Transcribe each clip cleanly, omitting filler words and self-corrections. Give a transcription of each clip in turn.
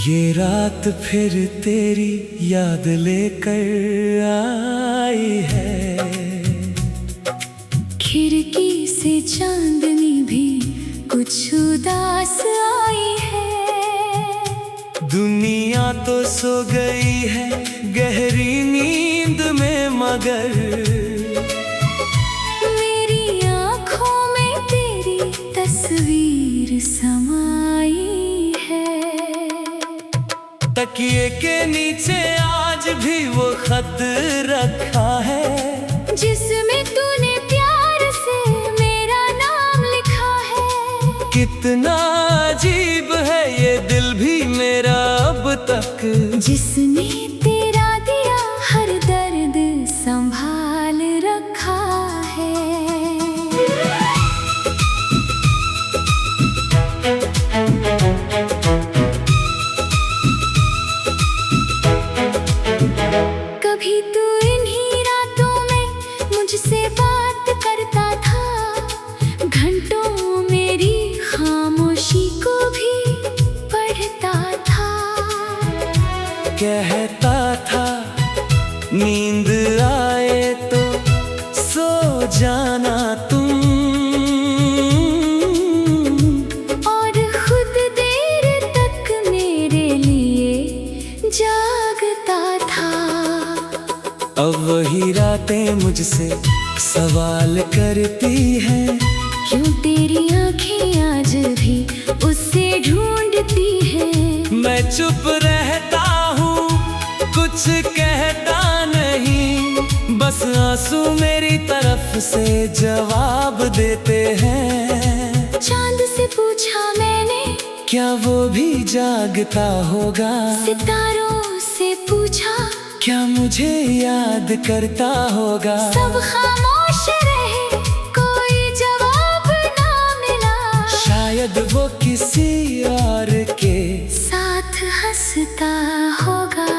ये रात फिर तेरी याद लेकर आई है। खिड़की से चांदनी भी कुछ उदास आई है। दुनिया तो सो गई है गहरी नींद में, मगर मेरी आँखों में तेरी तस्वीर समाई है। तकिए के नीचे आज भी वो खत रखा है, जिसमें तूने प्यार से मेरा नाम लिखा है। कितना अजीब है ये दिल भी मेरा अब तक, जिसने तेरा दिया हर दर्द संभाल रखा है। कभी तू इन्हीं रातों में मुझसे बात करता था, घंटों मेरी खामोशी को भी पढ़ता था। कहता था नींद आए तो सो जाना तुम, और खुद देर तक मेरे लिए जागता था। अब वही रातें मुझसे सवाल करती हैं, क्यों तेरी आँखें आज भी उसे ढूंढती हैं। मैं चुप रहता हूँ कुछ कहता नहीं, बस आंसू मेरी तरफ से जवाब देते हैं। चांद से पूछा मैंने, क्या वो भी जागता होगा? सितारों से पूछा, क्या मुझे याद करता होगा? सब खामोश रहे, कोई जवाब ना मिला। शायद वो किसी और के साथ हंसता होगा।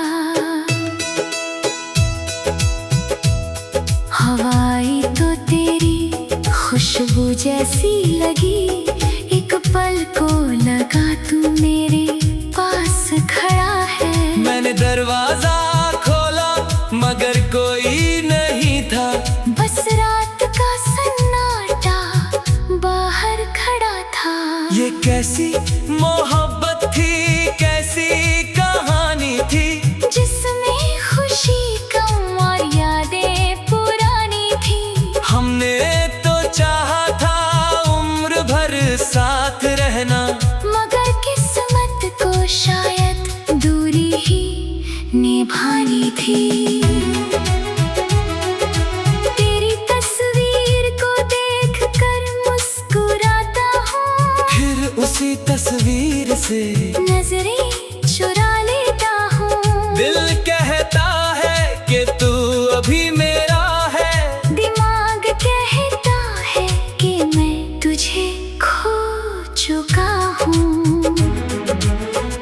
हवाई तो तेरी खुशबू जैसी लगी, एक पल को लगा तू मेरे पास खड़ा है। मैंने दरवाजा खोला मगर कोई नहीं था, बस रात का सन्नाटा बाहर खड़ा था। ये कैसी मोहब्बत थी, कैसी कहानी थी, जिसमें खुशी कम और यादें पुरानी थी। हमने तो चाहा था उम्र भर साथ रहना, मगर किस्मत को शायद दूरी ही निभानी थी। तेरी तस्वीर को देखकर मुस्कुराता हूँ, फिर उसी तस्वीर से नजरें चुरा लेता हूँ। दिल कहता है कि तू अभी मेरा है, दिमाग कहता है कि मैं तुझे खो चुका हूँ।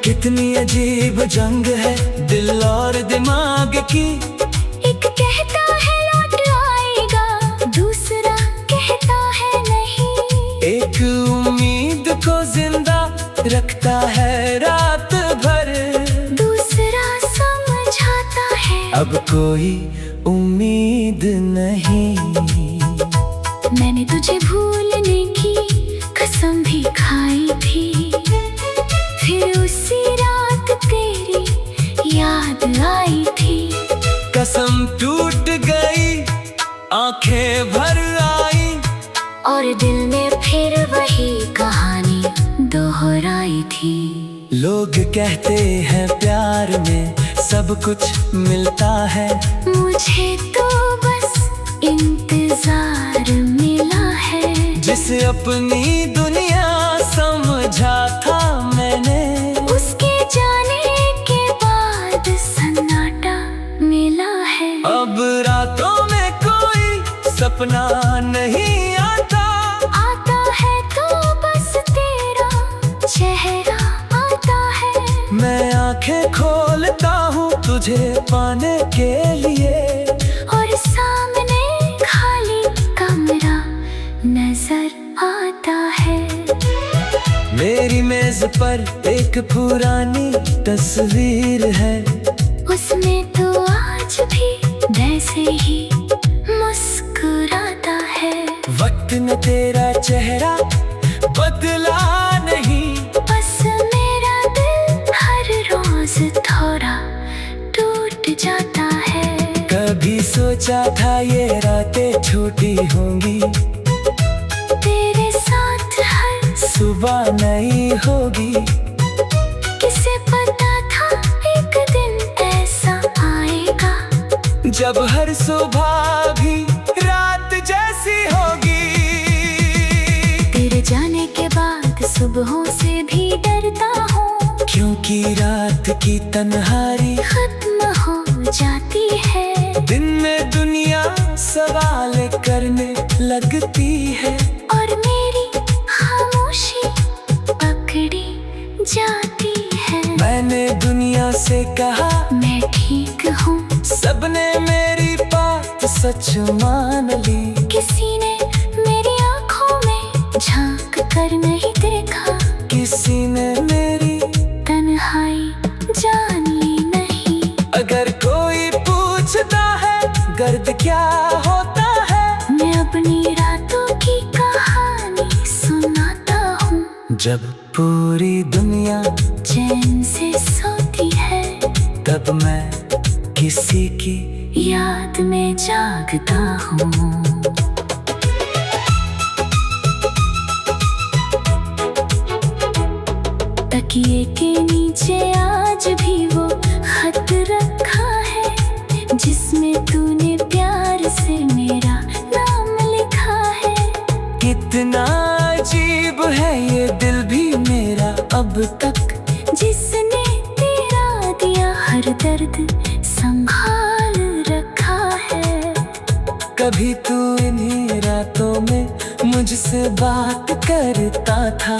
कितनी अजीब जंग है दिल और दिमाग की, एक कहता है लौट आएगा, दूसरा कहता है नहीं। एक उम्मीद को जिंदा रखता है रात भर, दूसरा समझाता है अब कोई उम्मीद नहीं। मैंने तुझे भूलने की कसम भी खाई थी, फिर उसी रात तेरी याद आई थी। कसम टूट गई, आंखें भर आई, और दिल में फिर वही कहानी दोहराई थी। लोग कहते हैं प्यार में सब कुछ मिलता है, मुझे तो बस इंतजार मिला है। जिसे अपनी दुनिया समझा था मैंने, उसके जाने के बाद सन्नाटा मिला है। अब रातों में कोई सपना नहीं आता, आता है तो बस तेरा चेहरा आता है। मैं आंखें खोलता हूँ तुझे पाने के लिए, और सामने खाली कमरा नजर आता है। मेरी मेज मेज पर एक पुरानी तस्वीर है, उसमें तो आज भी वैसे ही मुस्कुराता है। वक्त ने तेरा चेहरा बदला नहीं, बस मेरा दिल हर रोज थोड़ा टूट जाता है। कभी सोचा था ये रातें छोटी होंगी, तेरे साथ हर सुबह नहीं होगी। किसे पता था एक दिन ऐसा आएगा, जब हर सुबह भी रात जैसी होगी। तेरे जाने के बाद सुबहों से भी डरता हूँ, क्योंकि रात की तन्हाई खत्म हो जाती है। दिन में दुनिया सवाल करने लगती है, और मेरी खामोशी पकड़ी जाती है। मैंने दुनिया से कहा मैं ठीक हूँ, सबने मेरी बात सच मान ली। किसी ने मेरी आँखों में झांक कर नहीं देखा, किसी ने मेरी तन्हाई जान ली नहीं। अगर कोई पूछता है गर्द क्या होता है, मैं अपनी रातों की कहानी सुनाता हूँ। जब पूरी दुनिया चैन से सोती है, तब मैं किसी की याद में जागता हूँ। तकिए के नीचे आज भी वो खत रखा है, जिसमें तूने प्यार से मेरा नाम लिखा है। कितना अजीब है ये दिल भी मेरा अब तक, जिसने तेरा दिया हर दर्द संभाल रखा है। कभी तू इन्हीं रातों में मुझसे बात करता था,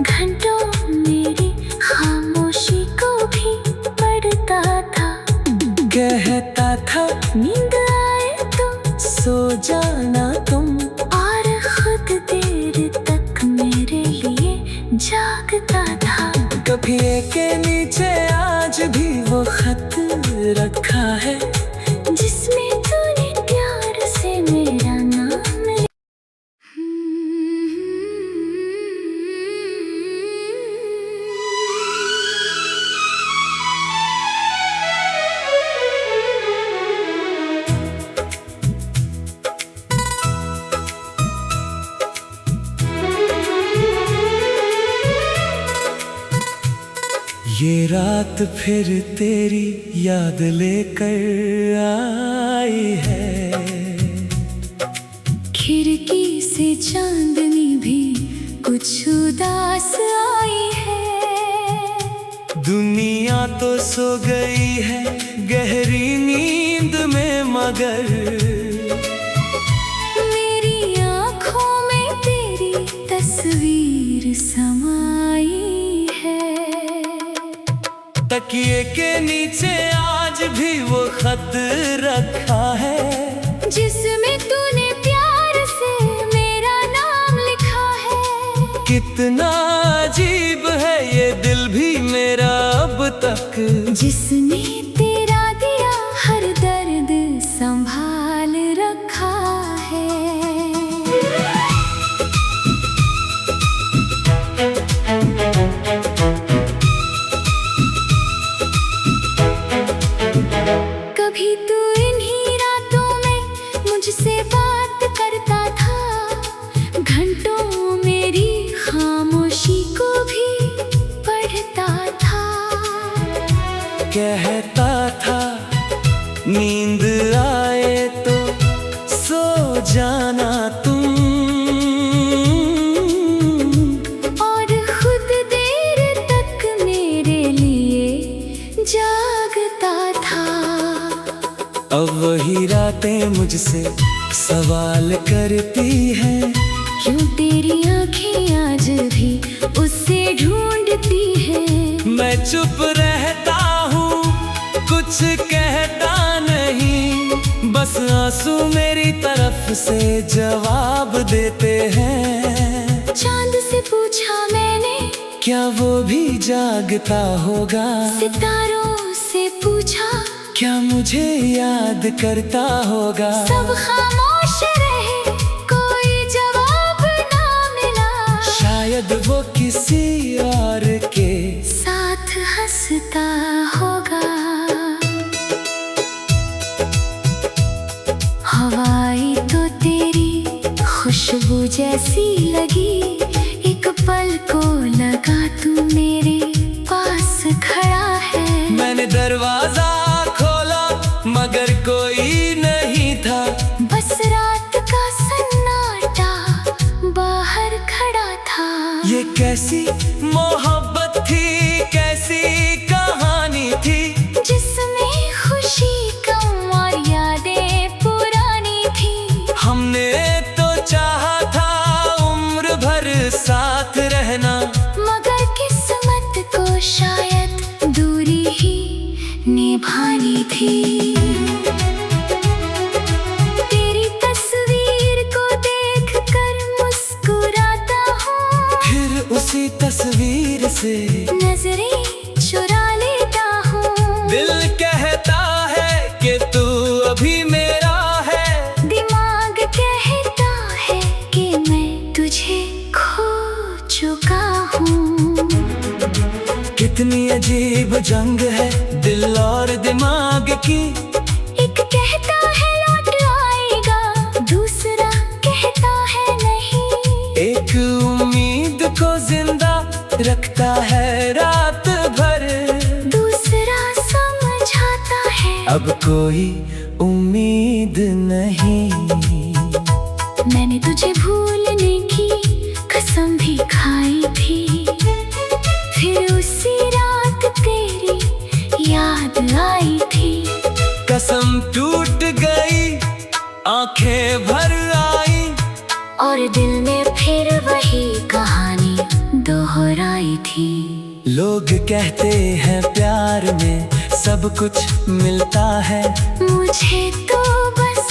घंटों मेरी खामोशी को भी पढ़ता था। कहता था नींद आए तो सो जाना तुम, और खुद देर तक मेरे लिए जागता था। कभी के नीचे आज भी वो खत रखा है, जिसमें तूने प्यार से मेरा नाम लिखा। ये रात फिर तेरी याद लेकर आई है, खिड़की से चांदनी भी कुछ उदास आई है। दुनिया तो सो गई है गहरी नींद में, मगर मेरी आँखों में तेरी तस्वीर समाई है। तकिए के नीचे आज भी वो खत रखा है, जिसमें तूने प्यार से मेरा नाम लिखा है। कितना अजीब है ये दिल भी मेरा अब तक, जिसने तेरा दिया हर दर्द संभाल रखा है। कभी तू इन्हीं रातों में मुझसे बात करता था, घंटों मेरी खामोशी को भी पढ़ता था। कहता था नींद आए तो सो जाना तुम, और खुद देर तक मेरे लिए जागता था। अब वही रातें मुझसे सवाल करती हैं, क्यों तेरी आंखें आज भी उससे ढूंढती हैं। मैं चुप रहता हूँ कुछ कहता नहीं, बस आंसू मेरी तरफ से जवाब देते हैं। चांद से पूछा मैंने क्या वो भी जागता होगा? सितारों से पूछा, क्या मुझे याद करता होगा? सब खामोश रहे, कोई जवाब ना मिला। शायद वो किसी और के साथ हंसता होगा। हवाई तो तेरी खुशबू जैसी लगी, एक पल को लगा तू मेरे पास खड़ा है। मैंने दरवाजा खोला मगर कोई नहीं था, बस रात का सन्नाटा बाहर खड़ा था। ये कैसी मोहब्बत थी, कैसी कहानी थी, जिसमें खुशी कम और यादें पुरानी थी। हमने तो चाहा था उम्र भर साथ रहना, मगर किस्मत को शायद दूरी ही निभानी थी। तेरी तस्वीर को देखकर मुस्कुराता हूँ, फिर उसी तस्वीर से नजरें चुरा लेता हूँ। दिल कहता है कि तू अभी मेरा है, दिमाग कहता है कि मैं तुझे खो चुका हूँ। कितनी अजीब जंग है दिल और दिमाग की। एक कहता है लौट आएगा, दूसरा कहता है नहीं। एक उम्मीद को जिंदा रखता है रात भर, दूसरा समझाता है अब कोई उम्मीद नहीं। मैंने तुझे भूलने की कसम भी खाई थी, फिर उसी रात तेरी याद आई थी। कसम टूट गई, आंखें भर आई, और दिल ने फिर वही कहानी दोहराई थी। लोग कहते हैं प्यार में सब कुछ मिलता है, मुझे तो बस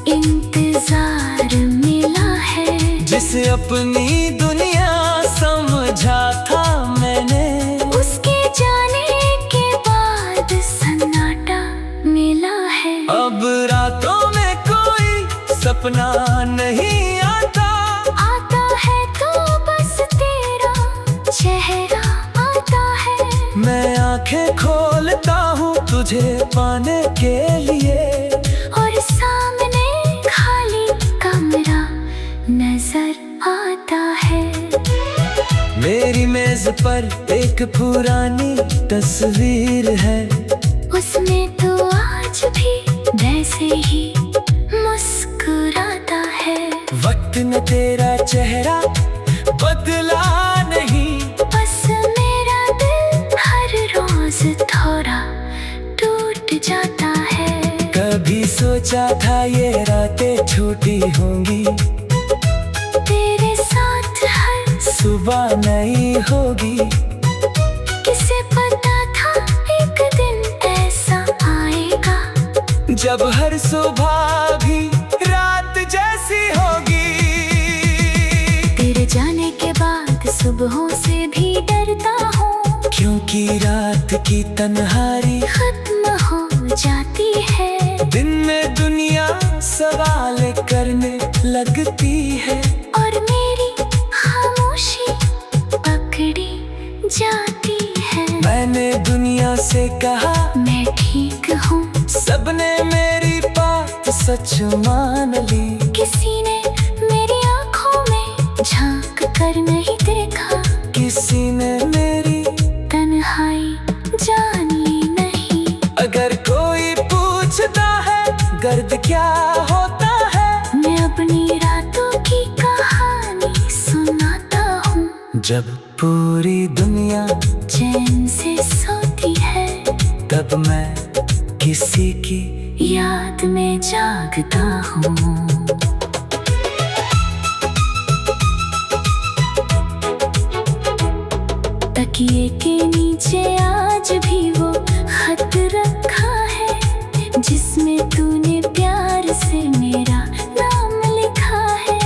इंतजार मिला है। जिसे अपनी दुनिया समझा था मैंने, उसके जाने के बाद सन्नाटा मिला है। अब रातों में कोई सपना नहीं आता, आता है तो बस तेरा चेहरा आता है। मैं आंखें खोलता हूँ तुझे पाने के लिए, और सामने खाली कमरा नजर आता है। मेरी मेज पर एक पुरानी तस्वीर है, उसमें तो आज भी वैसे ही मुस्कुराता है। वक्त ने तेरा चेहरा बदला नहीं, बस मेरा दिल हर रोज थोड़ा टूट जाता है। कभी सोचा था ये रातें छोटी होंगी, तेरे साथ हर सुबह नई होगी। किसे पता था एक दिन ऐसा आएगा, जब हर सुबह भी रात जैसी होगी। तेरे जाने के बाद सुबहों से भी डरता हूँ, क्योंकि रात की तन्हाई खत्म हो जाती है। दिन में दुनिया सवाल करने लगती है, और मेरी खामोशी पकड़ी जाती है। मैंने दुनिया से कहा मैं ठीक हूँ, सबने मेरी बात सच मान ली। किसी ने मेरी आँखों में झांक कर नहीं देखा, किसी ने मेरी तन्हाई जान ली नहीं। अगर कोई पूछता है गर्द क्या होता है, मैं अपनी रातों की कहानी सुनाता हूँ। जब पूरी दुनिया चैन से सोती है, तब मैं किसी की याद में जागता हूँ। तकिए के नीचे आज भी वो खत रखा है, जिसमें तूने प्यार से मेरा नाम लिखा है।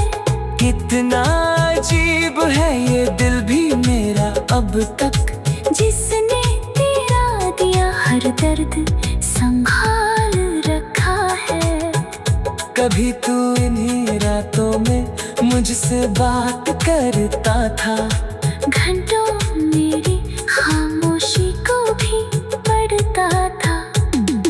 कितना अजीब है ये दिल भी मेरा, अब तक, जिसने तेरा दिया हर दर्द संभाल रखा है। कभी तू इन्हीं रातों में मुझसे बात करता था, घंटों मेरी खामोशी को भी पढ़ता था।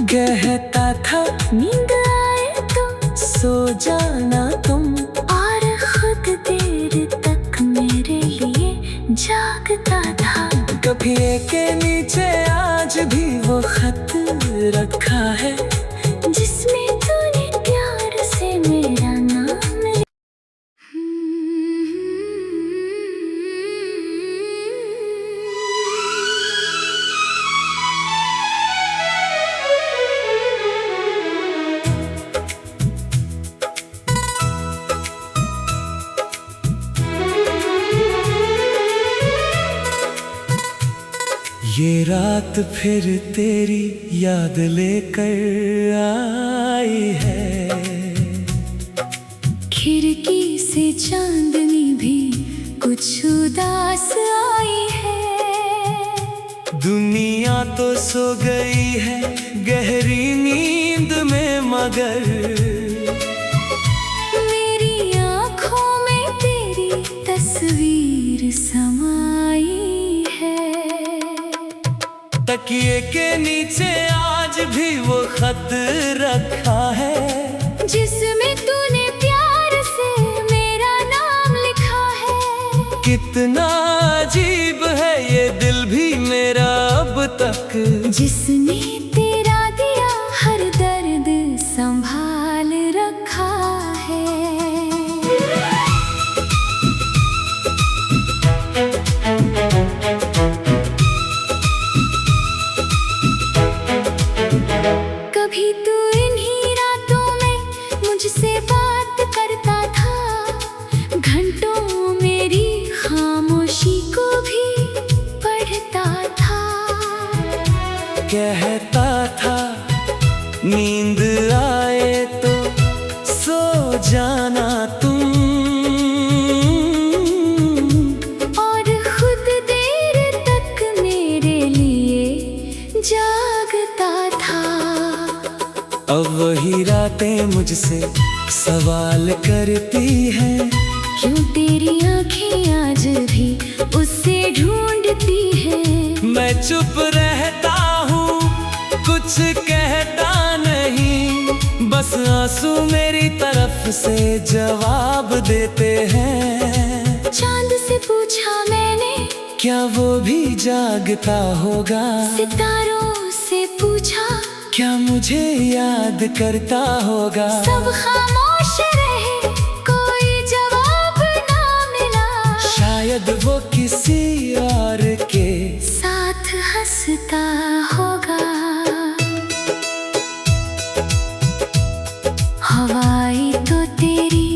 कहता था नींद आए तो सो जाना तुम, और खुद देर तक मेरे लिए जागता था। कभी के नीचे आज भी वो खत रखा है, जिसमें तूने प्यार से मेरा नाम लिखा। ये रात फिर तेरी याद लेकर आई है, खिड़की से चांदनी भी कुछ उदास आई है। दुनिया तो सो गई है गहरी नींद में, मगर मेरी आँखों में तेरी तस्वीर समाई है। तकिए के नीचे आज भी वो खत रखा है, जिसमें तूने प्यार से मेरा नाम लिखा है। कितना अजीब है ये दिल भी मेरा अब तक, जिसने तेरा दिया हर दर्द संभाल रखा है। कभी तू इन्हीं रातों में मुझसे बात करता था, घंटों मेरी खामोशी को भी पढ़ता था। कहता था नींद आए तो सो जाना तुम, और खुद देर तक मेरे लिए जागता था। अब वही रातें मुझसे सवाल करती हैं, क्यों तेरी आंखें आज भी उसे ढूंढती हैं। मैं चुप रहता हूँ कुछ कहता नहीं, बस आंसू मेरी तरफ से जवाब देते हैं। चांद से पूछा मैंने, क्या वो भी जागता होगा? सितारों से पूछा, क्या मुझे याद करता होगा? सब खामोश रहे, कोई जवाब ना मिला। शायद वो किसी और के साथ हंसता होगा। हवाई तो तेरी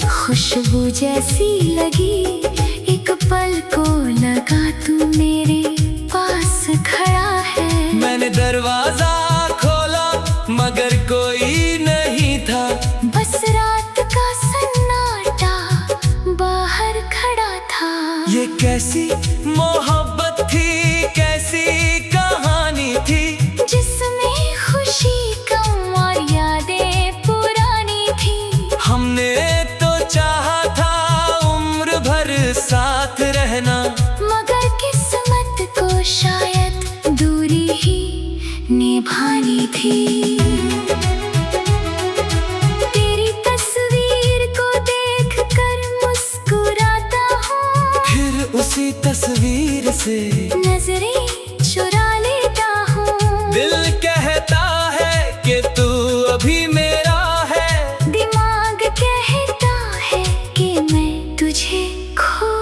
खुशबू जैसी लगी, एक पल को लगा तू मेरे पास खड़ा है। मैंने दरवाजा खोला मगर कोई नहीं था, बस रात का सन्नाटा बाहर खड़ा था। ये कैसी मोहब्बत थी, कैसी कहानी थी, जिसमें खुशी कम और यादें पुरानी थी। हमने तो चाहा था उम्र भर साथ रहना, मगर किस्मत को शायद दूरी ही निभानी थी। तेरी तस्वीर को देखकर मुस्कुराता हूँ, फिर उसी तस्वीर से नजरें चुरा लेता हूँ। दिल कहता है कि तू अभी मेरा है, दिमाग कहता है कि मैं तुझे खो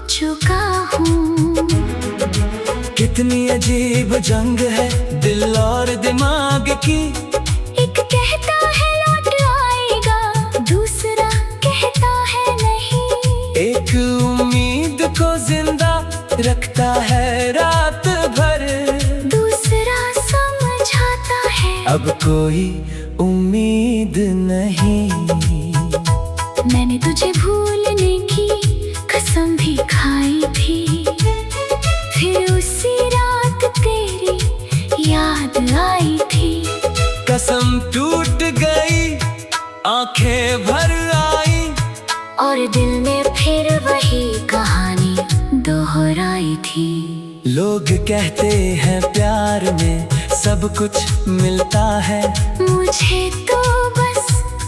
चुका हूँ। कितनी अजीब जंग है दिल और दिमाग की, एक कहता है लौट आएगा, दूसरा कहता है नहीं। एक उम्मीद को जिंदा रखता है रात भर, दूसरा समझाता है अब कोई उम्मीद नहीं। मैंने तुझे भूलने की कसम भी खाई थी, तूने फिर वही कहानी दोहराई थी। लोग कहते हैं प्यार में सब कुछ मिलता है, मुझे तो बस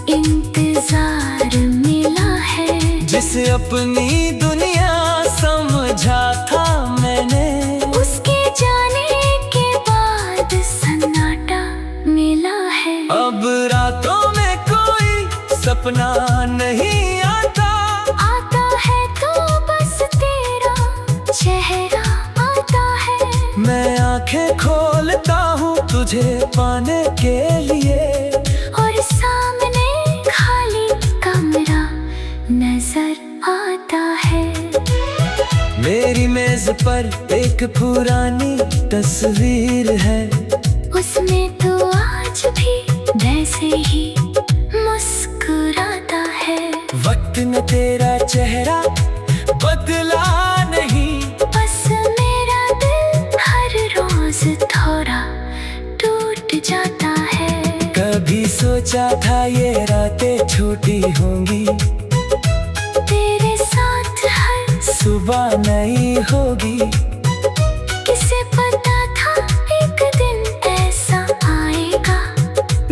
इंतजार मिला है। जिसे अपनी दुनिया समझा था मैंने, उसके जाने के बाद सन्नाटा मिला है। अब रातों में कोई सपना नहीं आता, आता है तो बस तेरा चेहरा आता है। मैं आंखें खोलता हूँ तुझे पाने के लिए, और सामने खाली कमरा नजर आता है। मेरी मेज पर एक पुरानी तस्वीर है, उसमें तो आज भी वैसे ही मुस्कुराता है। वक्त ने तेरा चेहरा बदला नहीं, बस मेरा दिल हर रोज थोड़ा टूट जाता है। कभी सोचा था ये रातें छोटी होंगी, तेरे साथ हर सुबह नहीं होगी। किसे पता था एक दिन ऐसा आएगा,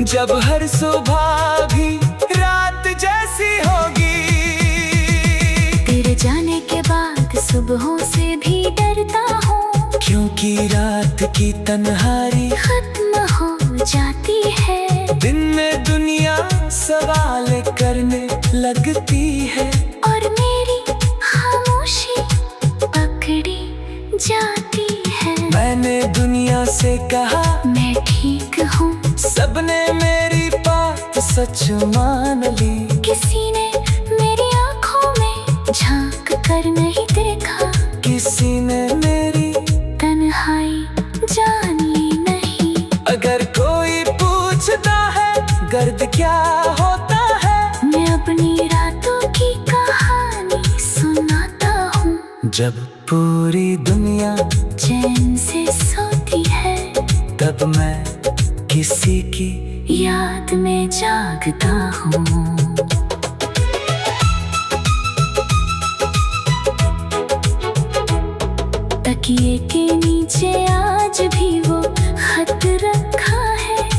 जब हर सुबह भी रात जैसी होगी। तेरे जाने के बाद सुबहों से भी डरता हूँ, क्योंकि रात की तन्हाई खत्म हो जाती है। दिन में दुनिया सवाल करने लगती है, और मेरी खामोशी पकड़ी जाती है। मैंने दुनिया से कहा मैं ठीक हूँ, सबने मेरी बात सच मान ली। किसी ने मेरी आँखों में झांक कर नहीं देखा, किसी ने मेरी तन्हाई जान ली नहीं। अगर कोई पूछता है गर्द क्या होता है, मैं अपनी रातों की कहानी सुनाता हूँ। जब पूरी दुनिया चैन से सोती है, तब मैं किसी की याद में जागता हूँ। तकिए के नीचे आज भी वो खत रखा है,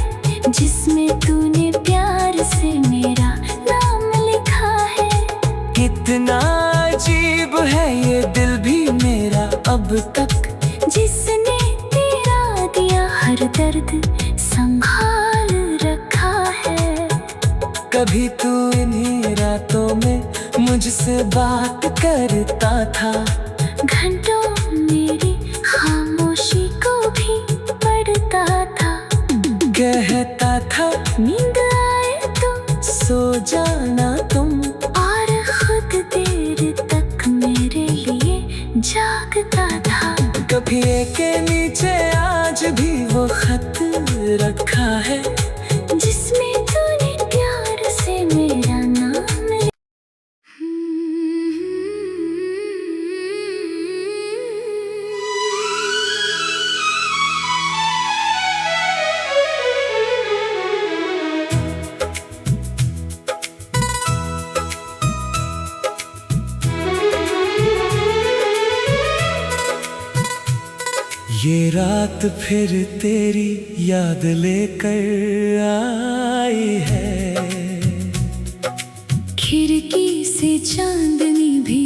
जिसमें तूने प्यार से मेरा नाम लिखा है। कितना अजीब है ये दिल भी मेरा अब तक, जिसने तेरा दिया हर दर्द संभाल रखा है। कभी तू इन्हीं रातों में मुझसे बात करता था, घंटों मेरी खामोशी को भी पढ़ता था। कहता था नींद आए तो सो जाना तुम, और खुद देर तक मेरे लिए जागता था। कभी के नीचे आज भी वो खत रखा है, जिसमें तूने प्यार से मेरा नाम लिखा। ये रात फिर तेरी याद लेकर आई है, खिड़की से चांदनी भी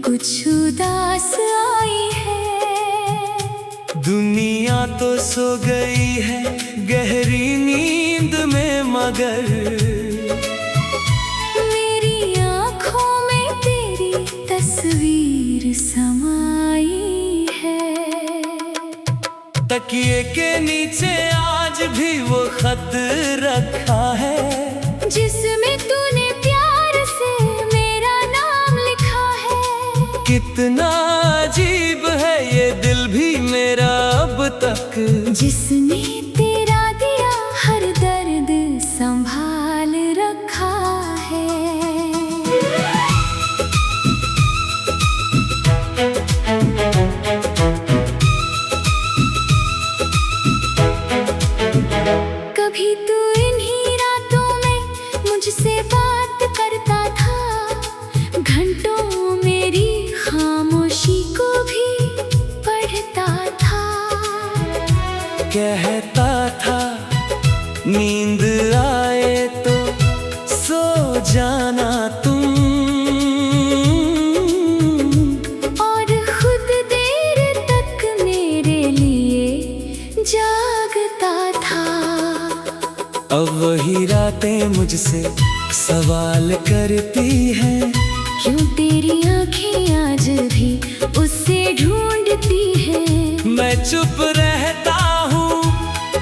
कुछ उदास आई है। दुनिया तो सो गई है गहरी नींद में, मगर मेरी आँखों में तेरी तस्वीर समाई है। तकिए के नीचे आज भी वो खत रखा है, जिसमें तूने प्यार से मेरा नाम लिखा है। कितना अजीब है ये दिल भी मेरा अब तक, जिसने तेरा दिया हर दर्द संभाल रखा है। कभी तू इन्हीं रातों में मुझसे बात करता था, घंटों रातें मुझसे सवाल करती हैं। क्यों तेरी आंखें आज भी उसे ढूंढती है। मैं चुप रहता हूँ,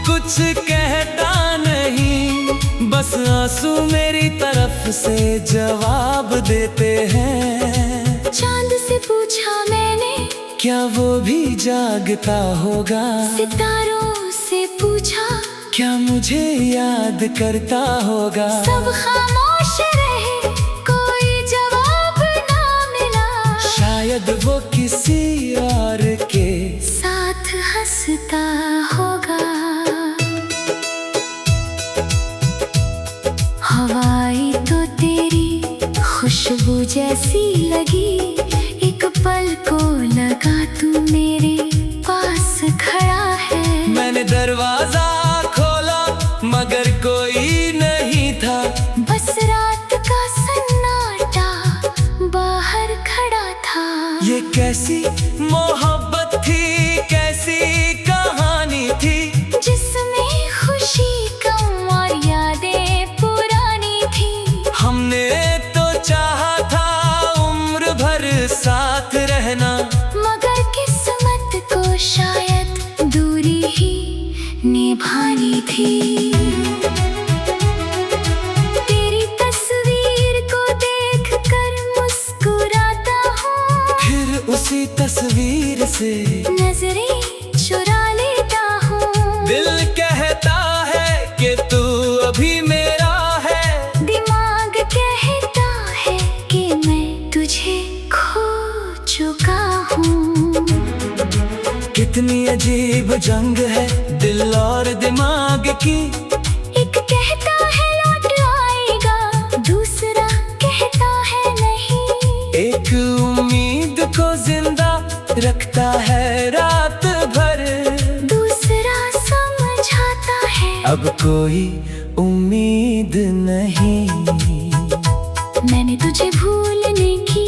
कुछ कहता नहीं, बस आंसू मेरी तरफ से जवाब देते हैं। चांद से पूछा मैंने, क्या वो भी जागता होगा? सितारों से पूछा, क्या मुझे याद करता होगा? सब खामोश रहे, कोई जवाब ना मिला। शायद वो किसी और के साथ हंसता होगा। हवाई तो तेरी खुशबू जैसी लगी, एक पल को लगा तू मेरे पास खड़ा है। मैंने दरवाजा खोला मगर कोई नहीं था, बस रात का सन्नाटा बाहर खड़ा था। ये कैसी मोहब्बत थी, कैसी कहानी थी, जिसमें खुशी कम और यादें पुरानी थी। हमने तो चाहा था उम्र भर साथ रहना, मगर किस्मत को शायद दूरी ही निभानी थी। तेरी तस्वीर को देखकर मुस्कुराता हूँ, फिर उसी तस्वीर से नजरें चुरा लेता हूँ। दिल कहता है कि तू अभी मेरा है, दिमाग कहता है कि मैं तुझे खो चुका हूँ। कितनी अजीब जंग है दिल और दिमाग की। एक कहता है लौट आएगा, दूसरा कहता है नहीं। एक उम्मीद को जिंदा रखता है रात भर, दूसरा समझाता है अब कोई उम्मीद नहीं। मैंने तुझे भूलने की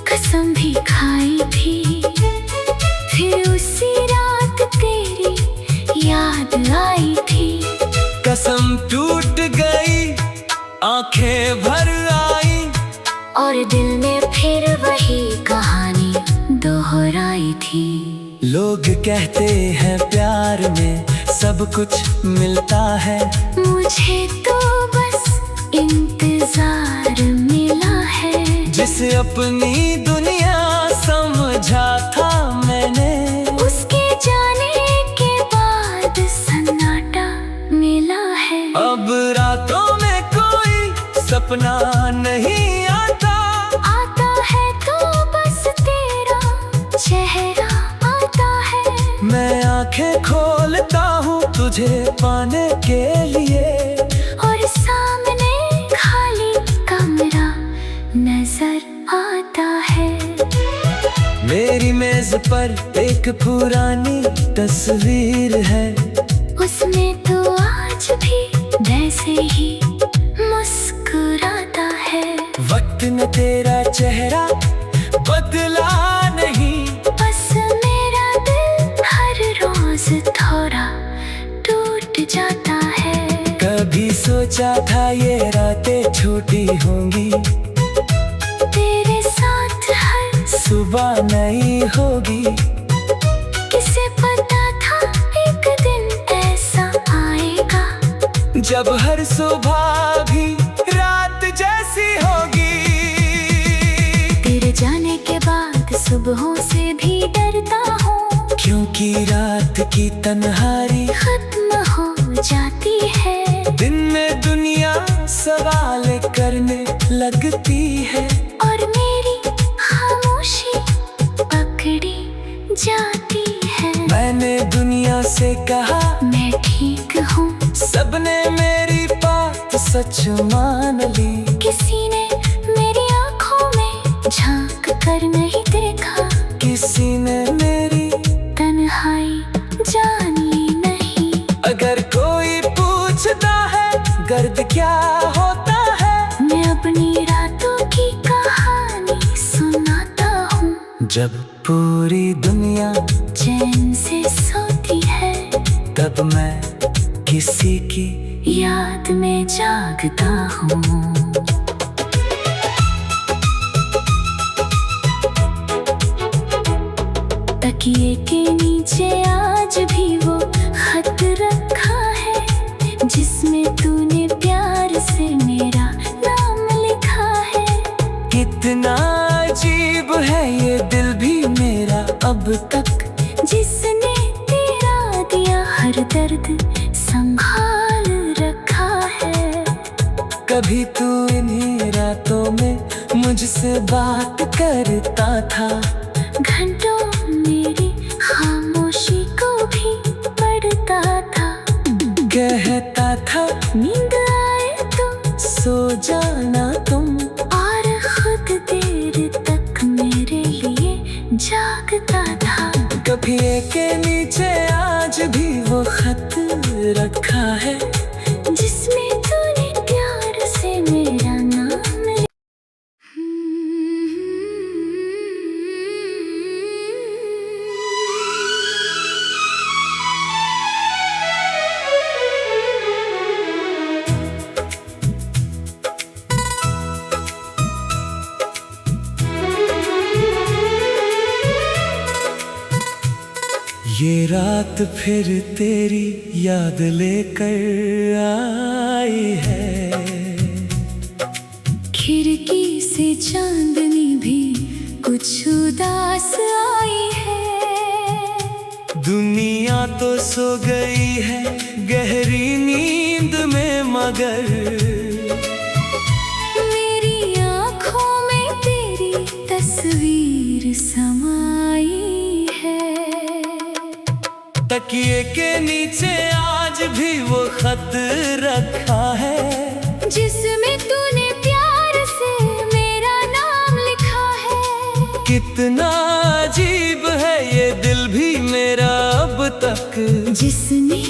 कसम भी खाई थी, फिर उसी रात तेरी याद आई थी। कसम टूट गई, आंखें भर आई, और दिल में फिर वही कहानी दोहराई थी। लोग कहते हैं प्यार में सब कुछ मिलता है, मुझे तो बस इंतजार मिला है। जिसे अपनी दुनिया समझा था मैंने, उसके जाने के बाद सन्नाटा मिला है। अब रातों में कोई सपना नहीं आता, आता है तो बस तेरा चेहरा आता है। मैं आंखें खोलता हूँ तुझे पाने के लिए, और सामने खाली कमरा नजर आता है। मेरी मेज पर एक पुरानी तस्वीर है, उसमें तो आज भी वैसे ही मुस्कुराता है। वक्त ने तेरा चेहरा बदला नहीं, बस मेरा दिल हर रोज थोड़ा टूट जाता है। कभी सोचा था ये रातें छोटी होंगी, तेरे साथ हर सुबह नहीं होगी। किसे पता था एक दिन ऐसा आएगा, जब हर सुबह भी रात जैसी होगी। तेरे जाने के बाद सुबहों से भी डरता हूँ, क्योंकि रात की तन्हाई खत्म हो जाती है। दिन में दुनिया सवाल करने लगती है, और मेरी खामोशी पकड़ी जाती है। मैंने दुनिया से कहा मैं ठीक हूँ, सबने मेरी बात सच मान ली। किसी ने मेरी आँखों में झांक कर नहीं देखा, किसी ने मेरी तन्हाई जान ली नहीं। अगर कोई पूछता है गर्द क्या होता है, मैं अपनी रातों की कहानी सुनाता हूँ। जब पूरी दुनिया चैन से सोती है, तब मैं किसी की याद में जागता हूँ। तकिए के नीचे आज भी वो खत रखा है जिसमें तूने प्यार से मेरा नाम लिखा है। कितना अजीब है ये दिल भी मेरा अब तक, जिसने तेरा दिया हर दर्द संभाल रखा है। कभी तू इन्हीं रातों में मुझसे बात करता था, घंटों मेरी खामोशी को भी पढ़ता था। कहता था नींद आए तो सो जाना तुम, और खुद देर तक मेरे लिए जागता था। कभी के नीचे आज भी वो खत रखा है जिसमें तूने प्यार से मेरा नाम ये रात फिर तेरी याद लेकर आई है। खिड़की से चांदनी भी कुछ उदास आई है। दुनिया तो सो गई है गहरी नींद में, मगर मेरी आँखों में तेरी तस्वीर समाई है। तकिए के नीचे आज भी वो खत रखा है जिसमें तूने प्यार से मेरा नाम लिखा है। कितना अजीब है ये दिल भी मेरा अब तक, जिसने